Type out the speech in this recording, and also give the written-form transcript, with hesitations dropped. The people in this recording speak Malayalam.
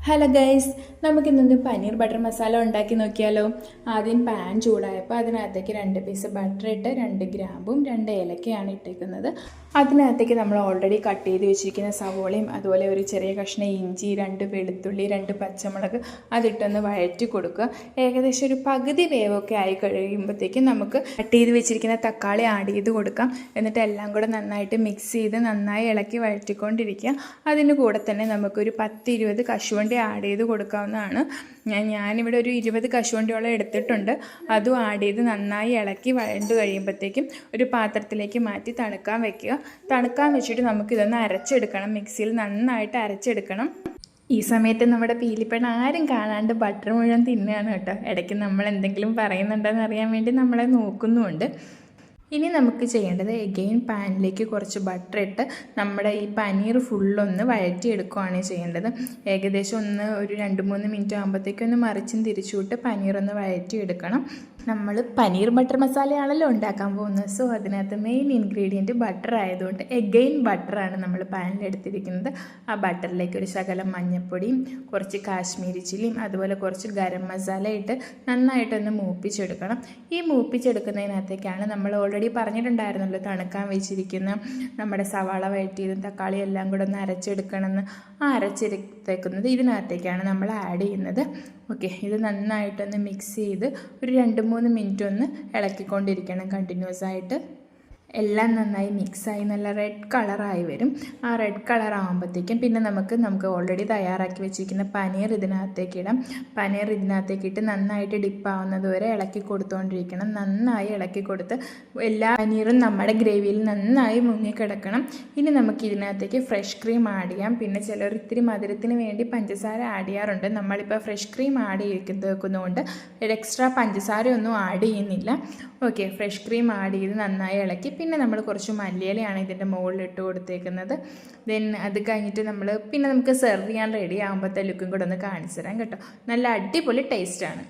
ഹലോ ഗൈസ്, നമുക്കിന്നൊന്ന് പനീർ ബട്ടർ മസാല ഉണ്ടാക്കി നോക്കിയാലോ. ആദ്യം പാൻ ചൂടായപ്പോൾ അതിനകത്തേക്ക് 2 പീസ് ബട്ടർ ഇട്ട് 2 ഗ്രാമ്പും 2 ഏലക്കയാണ് ഇട്ടേക്കുന്നത്. അതിനകത്തേക്ക് നമ്മൾ ഓൾറെഡി കട്ട് ചെയ്ത് വെച്ചിരിക്കുന്ന സവോളയും അതുപോലെ ഒരു ചെറിയ കഷ്ണം ഇഞ്ചി, 2 വെളുത്തുള്ളി, 2 പച്ചമുളക് അതിട്ടൊന്ന് വഴറ്റി കൊടുക്കുക. ഏകദേശം ഒരു പകുതി വേവൊക്കെ ആയി കഴിയുമ്പോഴത്തേക്കും നമുക്ക് കട്ട് ചെയ്ത് വെച്ചിരിക്കുന്ന തക്കാളി ആഡ് ചെയ്ത് കൊടുക്കാം. എന്നിട്ട് എല്ലാം കൂടെ നന്നായിട്ട് മിക്സ് ചെയ്ത് നന്നായി ഇളക്കി വഴറ്റിക്കൊണ്ടിരിക്കുക. അതിന് കൂടെ തന്നെ നമുക്കൊരു 10-20 കശുവണ്ടി ആഡ് ചെയ്ത് കൊടുക്കാവുന്നതാണ്. ഞാനിവിടെ ഒരു 20 കശുവണ്ടിയോളം എടുത്തിട്ടുണ്ട്. അതും ആഡ് ചെയ്ത് നന്നായി ഇളക്കി വഴണ്ട് കഴിയുമ്പോഴത്തേക്കും ഒരു പാത്രത്തിലേക്ക് മാറ്റി തണുക്കാൻ വെക്കുക. തണുക്കാൻ വെച്ചിട്ട് നമുക്കിതൊന്ന് അരച്ചെടുക്കണം. മിക്സിയിൽ നന്നായിട്ട് അരച്ചെടുക്കണം. ഈ സമയത്ത് നമ്മുടെ പീലിപ്പണ ആരും കാണാണ്ട് ബട്ടർ മുഴുവൻ തിന്നുകയാണ് കേട്ടോ. ഇടയ്ക്ക് നമ്മൾ എന്തെങ്കിലും പറയുന്നുണ്ടോയെന്ന് അറിയാൻ വേണ്ടി നമ്മളെ നോക്കുന്നുമുണ്ട്. ഇനി നമുക്ക് ചെയ്യേണ്ടത് എഗെയിൻ പാനിലേക്ക് കുറച്ച് ബട്ടർ ഇട്ട് നമ്മുടെ ഈ പനീർ ഫുള്ളൊന്ന് വഴറ്റിയെടുക്കുകയാണ് ചെയ്യേണ്ടത്. ഏകദേശം ഒരു 2-3 മിനിറ്റ് ആകുമ്പോഴത്തേക്കും ഒന്ന് മറിച്ചും തിരിച്ചുവിട്ട് പനീറൊന്ന് വഴറ്റിയെടുക്കണം. നമ്മൾ പനീർ ബട്ടർ മസാലയാണല്ലോ ഉണ്ടാക്കാൻ പോകുന്നത്. സോ അതിനകത്ത് മെയിൻ ഇൻഗ്രീഡിയൻറ്റ് ബട്ടർ ആയതുകൊണ്ട് എഗെയിൻ ബട്ടറാണ് നമ്മൾ പാനിലെടുത്തിരിക്കുന്നത്. ആ ബട്ടറിലേക്ക് ഒരു ശകലം മഞ്ഞൾപ്പൊടിയും കുറച്ച് കാശ്മീരി ചില്ലിയും അതുപോലെ കുറച്ച് ഗരം മസാല ഇട്ട് നന്നായിട്ടൊന്ന് മൂപ്പിച്ചെടുക്കണം. ഈ മൂപ്പിച്ചെടുക്കുന്നതിനകത്തേക്കാണ് നമ്മൾ ഓൾറെഡി പറഞ്ഞിട്ടുണ്ടായിരുന്നല്ലോ തണുക്കാൻ വെച്ചിരിക്കുന്ന നമ്മുടെ സവാള വഴറ്റിയതും തക്കാളി എല്ലാം കൂടെ ഒന്ന് അരച്ചെടുക്കണമെന്ന്. ആ അരച്ചെടുത്തേക്കുന്നത് ഇതിനകത്തേക്കാണ് നമ്മൾ ആഡ് ചെയ്യുന്നത്. ഓക്കെ, ഇത് നന്നായിട്ടൊന്ന് മിക്സ് ചെയ്ത് ഒരു 2-3 മിനിറ്റ് ഒന്ന് ഇളക്കിക്കൊണ്ടിരിക്കണം കണ്ടിന്യൂസ് ആയിട്ട്. എല്ലാം നന്നായി മിക്സായി നല്ല റെഡ് കളറായി വരും. ആ റെഡ് കളർ ആകുമ്പോഴത്തേക്കും പിന്നെ നമുക്ക് ഓൾറെഡി തയ്യാറാക്കി വെച്ചിരിക്കുന്ന പനീർ ഇതിനകത്തേക്ക് ഇടാം. പനീർ ഇതിനകത്തേക്ക് ഇട്ട് നന്നായിട്ട് ഡിപ്പാവുന്നത് വരെ ഇളക്കി കൊടുത്തുകൊണ്ടിരിക്കണം. നന്നായി ഇളക്കി കൊടുത്ത് എല്ലാ പനീറും നമ്മുടെ ഗ്രേവിയിൽ നന്നായി മുങ്ങിക്കിടക്കണം. ഇനി നമുക്ക് ഇതിനകത്തേക്ക് ഫ്രഷ് ക്രീം ആഡ് ചെയ്യാം. പിന്നെ ചിലർ ഇത്തിരി മധുരത്തിന് വേണ്ടി പഞ്ചസാര ആഡ് ചെയ്യാറുണ്ട്. നമ്മളിപ്പോൾ ഫ്രഷ് ക്രീം ആഡ് ചെയ്തുകൊണ്ട് എക്സ്ട്രാ പഞ്ചസാരയൊന്നും ആഡ് ചെയ്യുന്നില്ല. ഓക്കെ, ഫ്രഷ് ക്രീം ആഡ് ചെയ്ത് നന്നായി ഇളക്കി പിന്നെ നമ്മൾ കുറച്ച് മല്ലിയിലയാണ് ഇതിൻ്റെ മുകളിൽ ഇട്ട് കൊടുത്തേക്കുന്നത്. അത് കഴിഞ്ഞിട്ട് നമുക്ക് സെർവ് ചെയ്യാൻ റെഡി ആകുമ്പോഴത്തെ ലുക്കും കൂടെ ഒന്ന് കാണിച്ചു തരാം കേട്ടോ. നല്ല അടിപൊളി ടേസ്റ്റാണ്.